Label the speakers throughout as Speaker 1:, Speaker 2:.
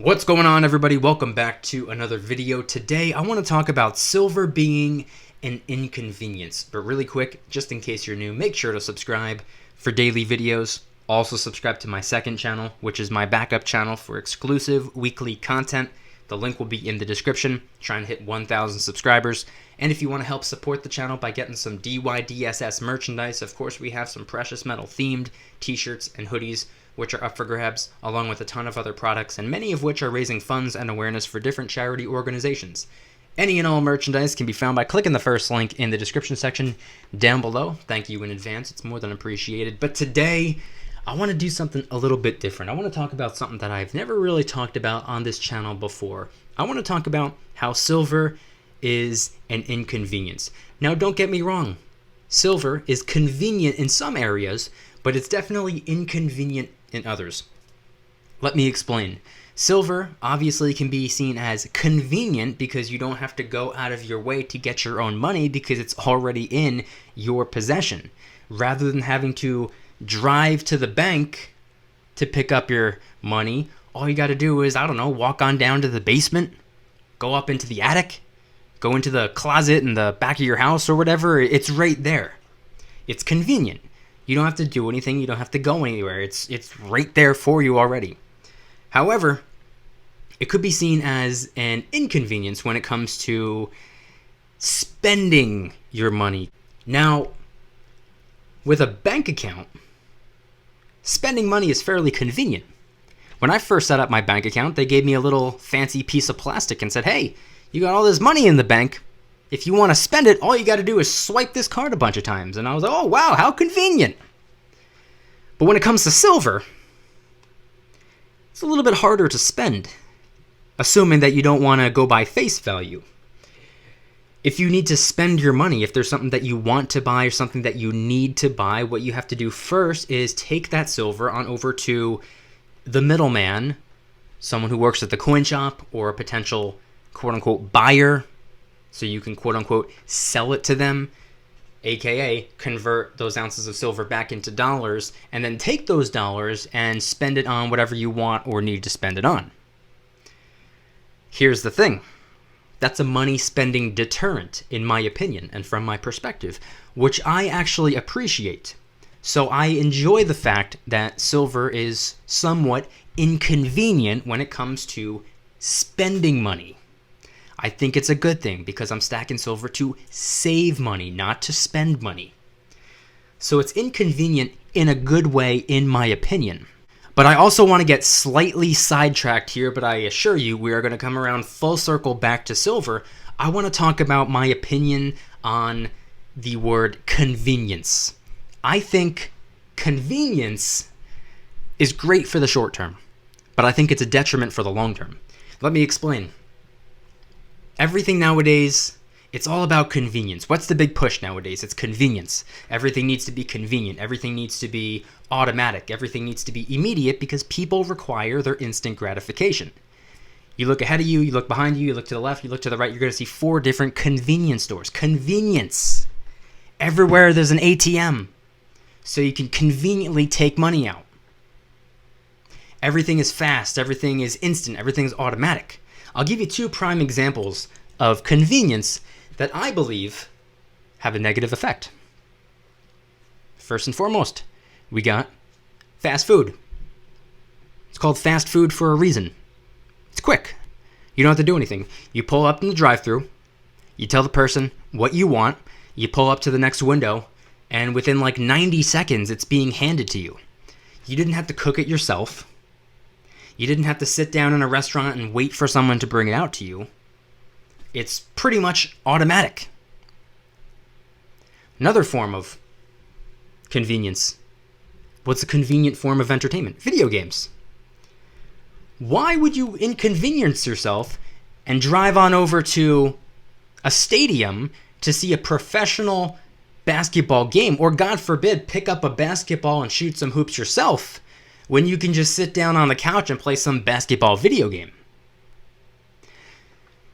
Speaker 1: What's going on, everybody? Welcome back to another video. Today I want to talk about silver being an inconvenience, but really quick, just in case you're new, make sure to subscribe for daily videos. Also subscribe to my second channel, which is my backup channel for exclusive weekly content. The link will be in the description. Trying to hit 1,000 subscribers. And if you want to help support the channel by getting some DYDSS merchandise, of course we have some precious metal themed t-shirts and hoodies which are up for grabs, along with a ton of other products, and many of which are raising funds and awareness for different charity organizations. Any and all merchandise can be found by clicking the first link in the description section down below. Thank you in advance, it's more than appreciated. But today, I want to do something a little bit different. I want to talk about something that I've never really talked about on this channel before. I want to talk about how silver is an inconvenience. Now, don't get me wrong. Silver is convenient in some areas, but it's definitely inconvenient in others. Let me explain. Silver obviously can be seen as convenient because you don't have to go out of your way to get your own money because it's already in your possession. Rather than having to drive to the bank to pick up your money, all you got to do is, I don't know, walk on down to the basement, go up into the attic, go into the closet in the back of your house or whatever. It's right there. It's convenient. You don't have to do anything. You don't have to go anywhere. It's right there for you already. However, it could be seen as an inconvenience when it comes to spending your money. Now, with a bank account, spending money is fairly convenient. When I first set up my bank account, they gave me a little fancy piece of plastic and said, hey, you got all this money in the bank. If you want to spend it, all you got to do is swipe this card a bunch of times. And I was like, oh, wow, how convenient. But when it comes to silver, it's a little bit harder to spend, assuming that you don't want to go by face value. If you need to spend your money, if there's something that you want to buy or something that you need to buy, what you have to do first is take that silver on over to the middleman, someone who works at the coin shop or a potential quote-unquote buyer, so you can quote-unquote sell it to them, aka convert those ounces of silver back into dollars, and then take those dollars and spend it on whatever you want or need to spend it on. Here's the thing. That's a money spending deterrent, in my opinion, and from my perspective, which I actually appreciate. So I enjoy the fact that silver is somewhat inconvenient when it comes to spending money. I think it's a good thing because I'm stacking silver to save money, not to spend money. So it's inconvenient in a good way, in my opinion. But I also want to get slightly sidetracked here, but I assure you we are going to come around full circle back to silver. I want to talk about my opinion on the word convenience. I think convenience is great for the short term, but I think it's a detriment for the long term. Let me explain. Everything nowadays, it's all about convenience. What's the big push nowadays? It's convenience. Everything needs to be convenient. Everything needs to be automatic. Everything needs to be immediate because people require their instant gratification. You look ahead of you, you look behind you, you look to the left, you look to the right, you're going to see 4 different convenience stores. Convenience. Everywhere there's an ATM, so you can conveniently take money out. Everything is fast. Everything is instant. Everything is automatic. I'll give you 2 prime examples of convenience that I believe have a negative effect. First and foremost, we got fast food. It's called fast food for a reason. It's quick. You don't have to do anything. You pull up in the drive-thru, you tell the person what you want, you pull up to the next window, and within like 90 seconds, it's being handed to you. You didn't have to cook it yourself. You didn't have to sit down in a restaurant and wait for someone to bring it out to you. It's pretty much automatic. Another form of convenience. What's a convenient form of entertainment? Video games. Why would you inconvenience yourself and drive on over to a stadium to see a professional basketball game, or God forbid, pick up a basketball and shoot some hoops yourself, when you can just sit down on the couch and play some basketball video game?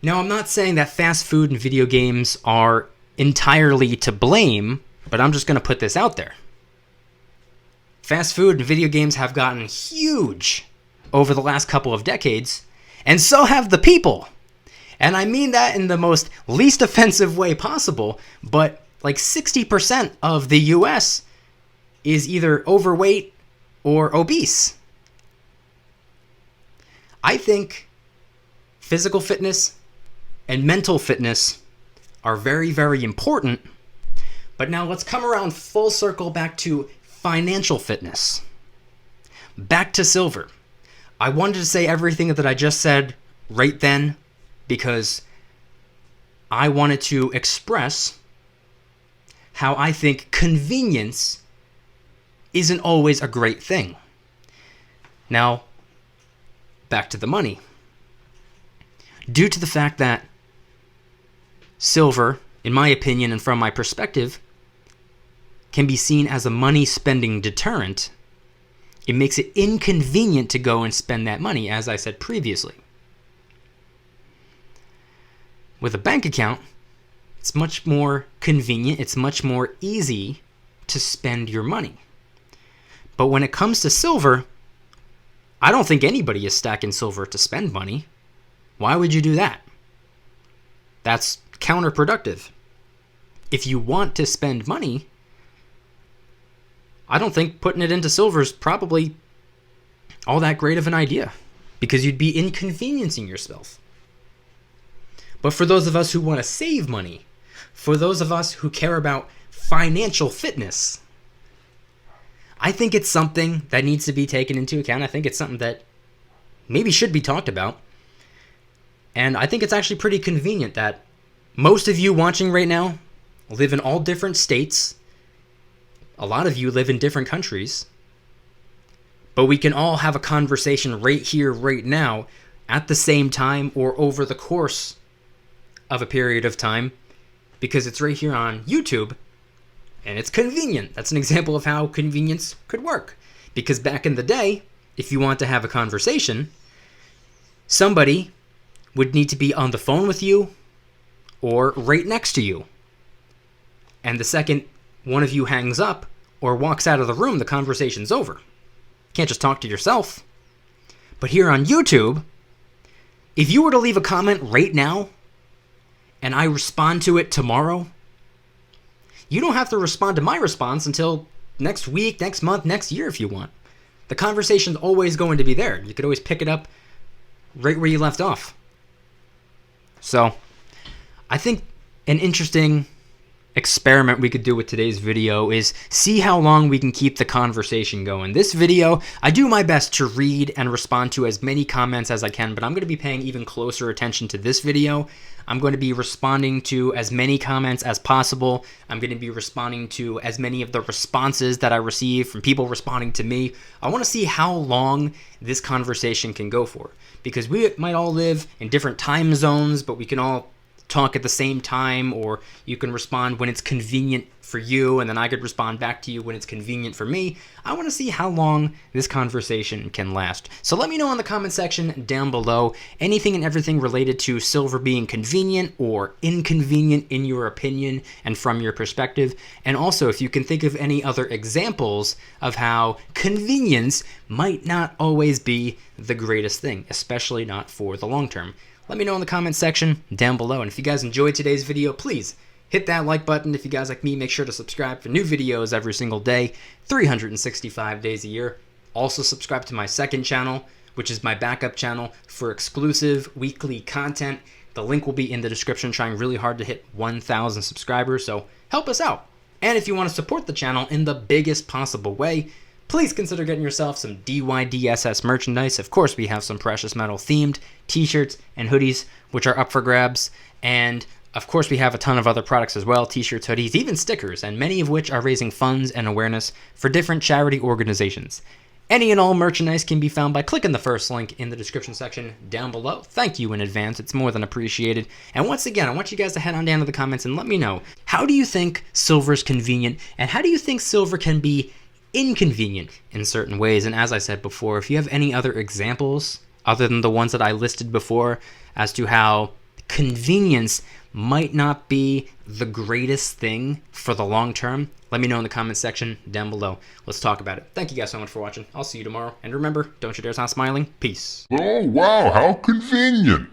Speaker 1: Now, I'm not saying that fast food and video games are entirely to blame, but I'm just going to put this out there. Fast food and video games have gotten huge over the last couple of decades, And so have the people. And I mean that in the most least offensive way possible, but like 60% of the US is either overweight or obese. I think physical fitness and mental fitness are very, very important. But now let's come around full circle back to financial fitness. Back to silver. I wanted to say everything that I just said right then because I wanted to express how I think convenience isn't always a great thing. Now, back to the money. Due to the fact that silver, in my opinion and from my perspective, can be seen as a money spending deterrent, it makes it inconvenient to go and spend that money, as I said previously. With a bank account, it's much more convenient, it's much more easy to spend your money. But when it comes to silver, I don't think anybody is stacking silver to spend money. Why would you do that? That's counterproductive. If you want to spend money, I don't think putting it into silver is probably all that great of an idea because you'd be inconveniencing yourself. But for those of us who want to save money, for those of us who care about financial fitness, I think it's something that needs to be taken into account. I think it's something that maybe should be talked about. And I think it's actually pretty convenient that most of you watching right now live in all different states. A lot of you live in different countries. But we can all have a conversation right here, right now, at the same time or over the course of a period of time because it's right here on YouTube and it's convenient. That's an example of how convenience could work. Because back in the day, if you want to have a conversation, somebody would need to be on the phone with you or right next to you. And the second one of you hangs up or walks out of the room, the conversation's over. You can't just talk to yourself. But here on YouTube, if you were to leave a comment right now and I respond to it tomorrow, you don't have to respond to my response until next week, next month, next year if you want. The conversation's always going to be there. You could always pick it up right where you left off. So, I think an interesting experiment we could do with today's video is see how long we can keep the conversation going. This video, I do my best to read and respond to as many comments as I can, but I'm going to be paying even closer attention to this video. I'm going to be responding to as many comments as possible. I'm going to be responding to as many of the responses that I receive from people responding to me. I want to see how long this conversation can go for, because we might all live in different time zones, but we can all talk at the same time, or you can respond when it's convenient for you, and then I could respond back to you when it's convenient for me. I want to see how long this conversation can last. So let me know in the comment section down below anything and everything related to silver being convenient or inconvenient in your opinion and from your perspective. And also if you can think of any other examples of how convenience might not always be the greatest thing, especially not for the long term. Let me know in the comment section down below. And if you guys enjoyed today's video, please hit that like button. If you guys like me, make sure to subscribe for new videos every single day, 365 days a year. Also subscribe to my second channel, which is my backup channel for exclusive weekly content. The link will be in the description. Trying really hard to hit 1,000 subscribers, so help us out. And if you want to support the channel in the biggest possible way, please consider getting yourself some DYDSS merchandise. Of course, we have some precious metal themed t-shirts and hoodies, which are up for grabs. And of course, we have a ton of other products as well, t-shirts, hoodies, even stickers, and many of which are raising funds and awareness for different charity organizations. Any and all merchandise can be found by clicking the first link in the description section down below. Thank you in advance. It's more than appreciated. And once again, I want you guys to head on down to the comments and let me know, how do you think silver is convenient, and how do you think silver can be inconvenient in certain ways? And as I said before, if you have any other examples other than the ones that I listed before as to how convenience might not be the greatest thing for the long term. Let me know in the comment section down below. Let's talk about it. Thank you guys so much for watching. I'll see you tomorrow. And remember, don't you dare stop smiling. Peace.
Speaker 2: Oh, wow, how convenient.